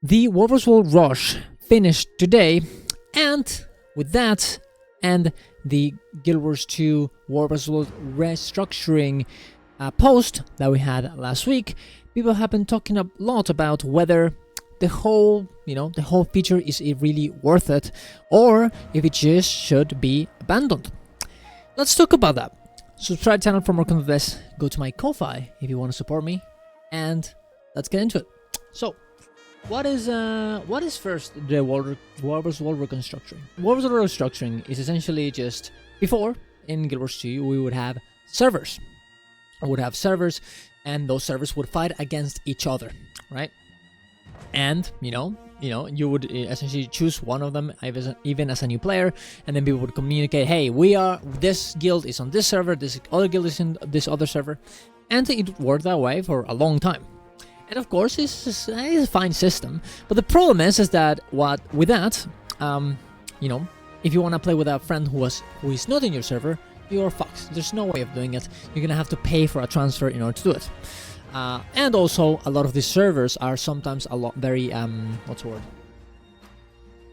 The WvW Rush finished today, and with that, and the Guild Wars 2 WvW Restructuring post that we had last week, people have been talking a lot about whether the whole feature is really worth it, or if it just should be abandoned. Let's talk about that. Subscribe channel for more content of this. Go to my Ko-Fi if you want to support me, and let's get into it. So, what is first the WvW Restructuring? WvW Restructuring is essentially just before in Guild Wars 2 we would have servers. We would have servers, and those servers would fight against each other, right? And you would essentially choose one of them, even as a new player, and then people would communicate, hey, this guild is on this server, this other guild is in this other server, and it worked that way for a long time. And of course, it's a fine system, but the problem is that with that, if you want to play with a friend who is not in your server, you're fucked. There's no way of doing it. You're gonna have to pay for a transfer in order to do it. And also, a lot of these servers are sometimes very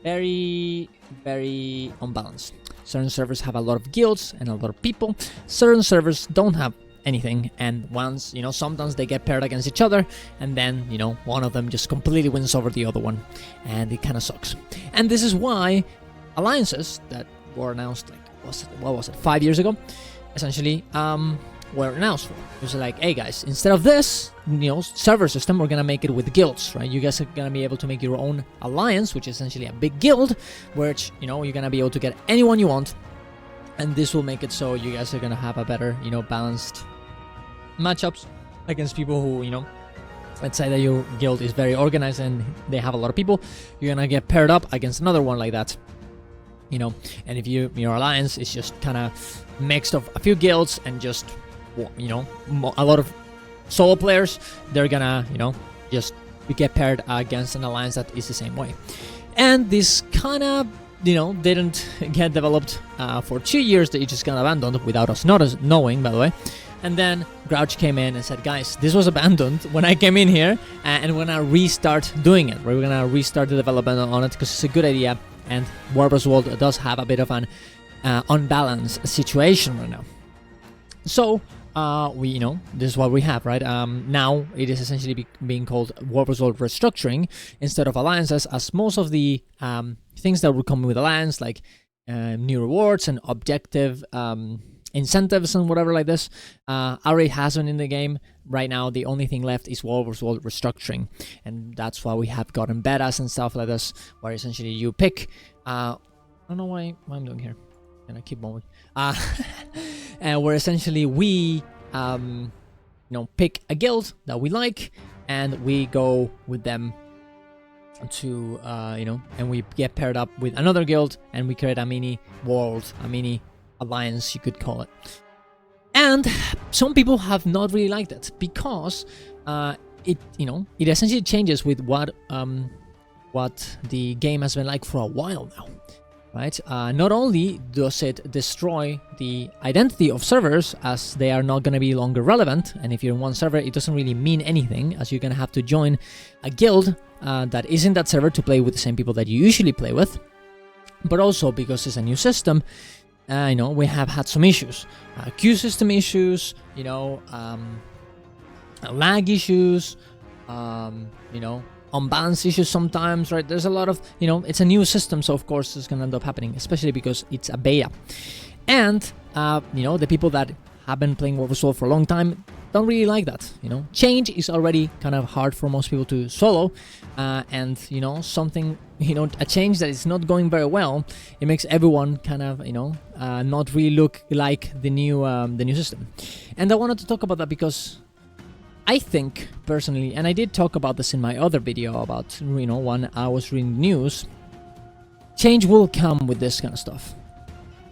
very, very unbalanced. Certain servers have a lot of guilds and a lot of people. Certain servers don't have anything, and once sometimes they get paired against each other, and then one of them just completely wins over the other one, and it kind of sucks. And this is why alliances that were announced, what was it 5 years ago, essentially were announced for. It was like, hey guys, instead of this server system, we're gonna make it with guilds, right? You guys are gonna be able to make your own alliance, which is essentially a big guild, which you're gonna be able to get anyone you want, and this will make it so you guys are gonna have a better balanced matchups against people who let's say that your guild is very organized and they have a lot of people. You're gonna get paired up against another one like that, and if your alliance is just kind of mixed of a few guilds and just a lot of solo players, they're gonna just get paired against an alliance that is the same way. And this kind of didn't get developed for 2 years. That it just got abandoned without us knowing, by the way. And then Grouch came in and said, guys, this was abandoned when I came in here, and we're gonna restart doing it. We're gonna restart the development on it because it's a good idea, and WvW does have a bit of an unbalanced situation right now. So this is what we have, right? Now it is essentially being called WvW Restructuring instead of alliances, as most of the things that would come with alliance, like new rewards and objective incentives and whatever like this, already has one in the game. Right now, the only thing left is WvW Restructuring, and that's why we have gotten betas and stuff like this, where essentially you pick. I don't know why I'm doing here. And I keep moving. And where essentially we, pick a guild that we like, and we go with them to, and we get paired up with another guild, and we create a mini world, a mini alliance, you could call it. And some people have not really liked it because it essentially changes with what the game has been like for a while now. Right? Not only does it destroy the identity of servers, as they are not going to be longer relevant, and if you're in one server, it doesn't really mean anything, as you're going to have to join a guild that isn't that server to play with the same people that you usually play with, but also because it's a new system, we have had some issues, queue system issues, lag issues, unbalanced issues sometimes, right? There's a lot of, it's a new system, so of course it's gonna end up happening, especially because it's a beta. And, the people that have been playing WvW for a long time don't really like that, Change is already kind of hard for most people to swallow, and, something, a change that is not going very well, it makes everyone kind of, not really look like the new system. And I wanted to talk about that because I think, personally, and I did talk about this in my other video about, when I was reading news, change will come with this kind of stuff.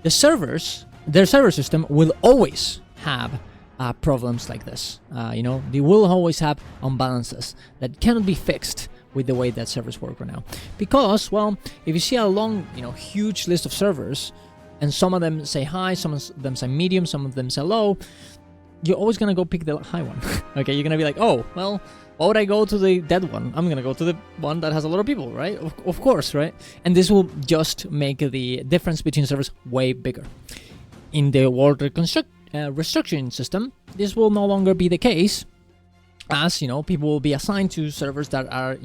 Their server system will always have problems like this. They will always have unbalances that cannot be fixed with the way that servers work right now. Because, well, if you see a long, huge list of servers, and some of them say high, some of them say medium, some of them say low, you're always gonna go pick the high one. Okay, you're gonna be like, oh, well, why would I go to the dead one? I'm gonna go to the one that has a lot of people, right? Of course, right? And this will just make the difference between servers way bigger. In the world restructuring system, this will no longer be the case, as people will be assigned to servers that are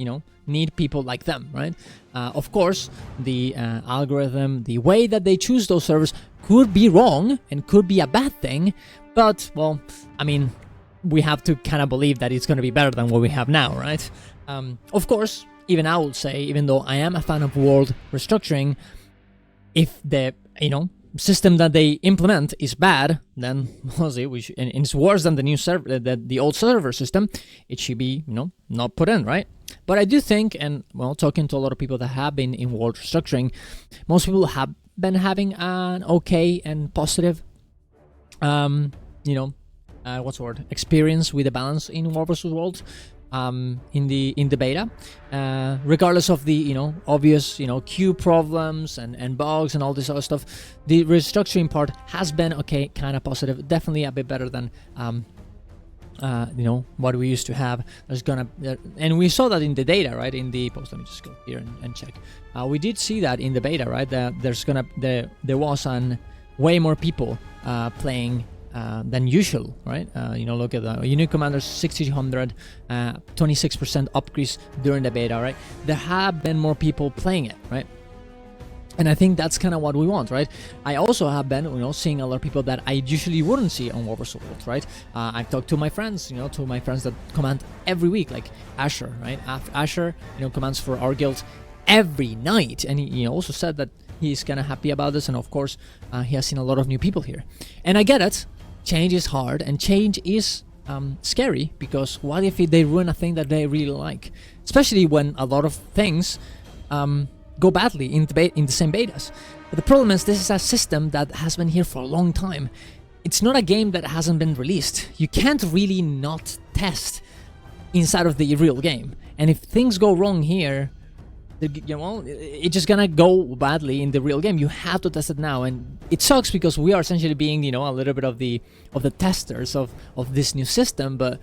need people like them, right? Of course, the algorithm, the way that they choose those servers could be wrong and could be a bad thing, but well, I mean, we have to kind of believe that it's going to be better than what we have now, right? Of course, even I would say, even though I am a fan of world restructuring, if the system that they implement is bad, then honestly, and it's worse than the new server, the old server system, it should be not put in, right? But I do think, and well, talking to a lot of people that have been in world restructuring, most people have been having an okay and positive, experience with the balance in War vs. World, in the beta, regardless of the obvious queue problems and bugs and all this other stuff. The restructuring part has been okay, kind of positive, definitely a bit better than what we used to have. And we saw that in the data, right? In the post, let me just go here and check. We did see that in the beta, right? That there was way more people playing than usual, right? Look at the unique commanders, 6200, 26% upgrades during the beta, right? There have been more people playing it, right? And I think that's kind of what we want, right? I also have been, seeing a lot of people that I usually wouldn't see on War vs. World, right? I've talked to my friends, to my friends that comment every week, like Asher, right? Asher, commands for our guild every night, and he also said that he's kind of happy about this, and of course, he has seen a lot of new people here. And I get it. Change is hard, and change is scary, because what if they ruin a thing that they really like? Especially when a lot of things go badly in the same betas. But the problem is, this is a system that has been here for a long time. It's not a game that hasn't been released. You can't really not test inside of the real game. And if things go wrong here, it's just gonna go badly in the real game. You have to test it now, and it sucks because we are essentially being, a little bit of the testers of this new system. But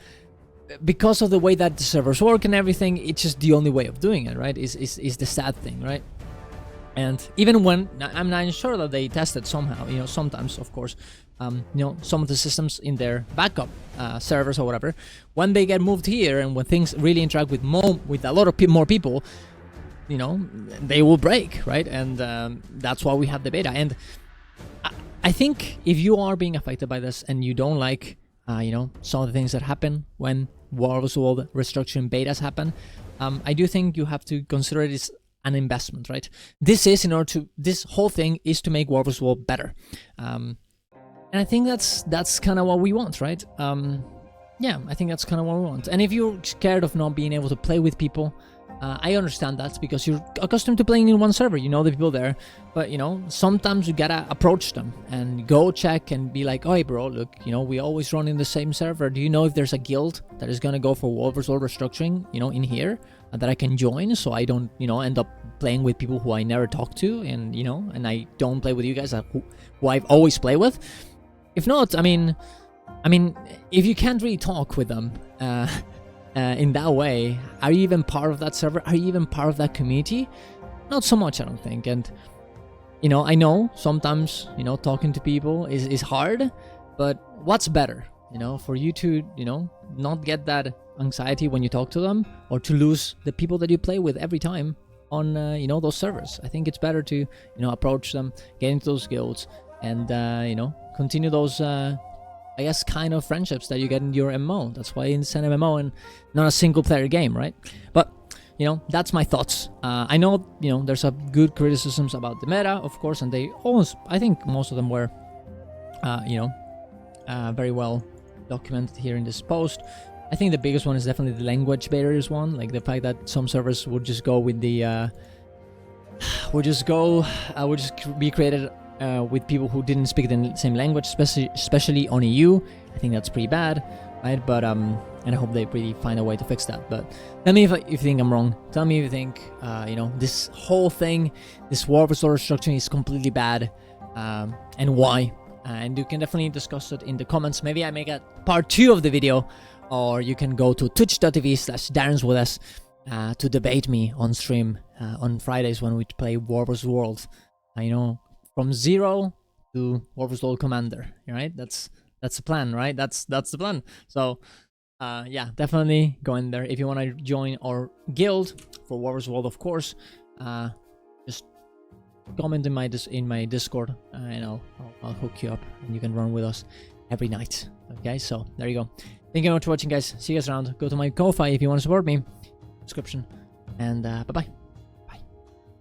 because of the way that the servers work and everything, it's just the only way of doing it, right? Is the sad thing, right? And even when I'm not sure that they tested somehow, sometimes, of course, some of the systems in their backup servers or whatever, when they get moved here and when things really interact with a lot of more people, they will break, right? And that's why we have the beta. And I think if you are being affected by this and you don't like, some of the things that happen when War vs. World restructuring betas happen, I do think you have to consider it as an investment, right? This whole thing is to make War vs. World better. And I think that's kind of what we want, right? Yeah, I think that's kind of what we want. And if you're scared of not being able to play with people, I understand that, because you're accustomed to playing in one server, the people there, but sometimes you gotta approach them and go check and be like, oh, hey bro, look, we always run in the same server. Do you know if there's a guild that is gonna go for War vs. World restructuring, in here, that I can join, so I don't, end up playing with people who I never talk to, and and I don't play with you guys who I've always played with. If not, I mean, if you can't really talk with them, in that way, are you even part of that server? Are you even part of that community? Not so much, I don't think. And I know sometimes talking to people is hard, but what's better, for you to not get that anxiety when you talk to them, or to lose the people that you play with every time on those servers? I think it's better to approach them, get into those guilds, and continue those I guess kind of friendships that you get in your MMO. That's why it's an MMO and not a single player game, right? But that's my thoughts. I know there's a good criticisms about the meta, of course, and I think most of them were very well documented here in this post. I think the biggest one is definitely the language barriers one, like the fact that some servers would just go with the would just be created with people who didn't speak the same language, especially on EU. I think that's pretty bad, right? But and I hope they really find a way to fix that. But tell me if you think I'm wrong. Tell me if you think this whole thing, this War vs. World restructuring, is completely bad, and why. And you can definitely discuss it in the comments. Maybe I make a part 2 of the video or you can go to twitch.tv/DarrensWithUs to debate me on stream on Fridays when we play War vs. World. From 0 to War vs. World Commander, right? That's the plan, right? That's the plan. So yeah, definitely go in there if you want to join our guild for War vs. World, of course. Just comment in my Discord, and I'll hook you up, and you can run with us every night. Okay, so there you go. Thank you very much for watching, guys. See you guys around. Go to my Ko-Fi if you want to support me. Description, and bye bye.